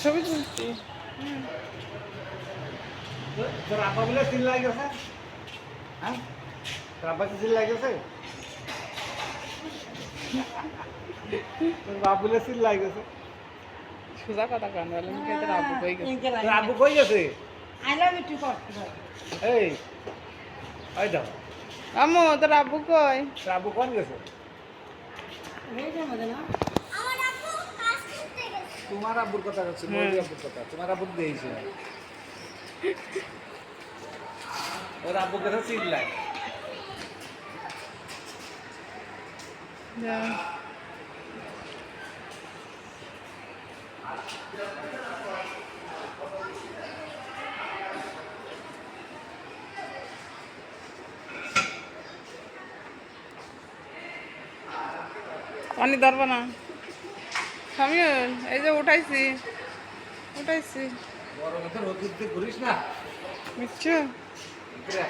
ছবি তুলছি। তোর আব্বা বলে সিল লাগেছে? হ্যাঁ, তোর আব্বা কি সিল লাগেছে? তোর বাপ বলে সিল লাগেছে? সোজা কথা কান বলে মুখে তোর আব্বু কই গেছে। তোর আব্বু কই গেছে? আই লাভ ইউ টু কর। এই ওই দাও, আম্মু তোর আব্বু কই? তোর আব্বু কোন গেছে? রেজের মধ্যে না তোমার আব্বুর কথা হচ্ছে, মোদি আব্বুর কথা। তোমার আব্বু দিয়েছে ওর আব্বুর কথা সিল লাগে। যা। পানি ধরবো না সামিউল, এই যে উঠাইছি উঠাইছি। বড় কথা রোদ দিতে ঘুরিস না। বুঝছো? উপরে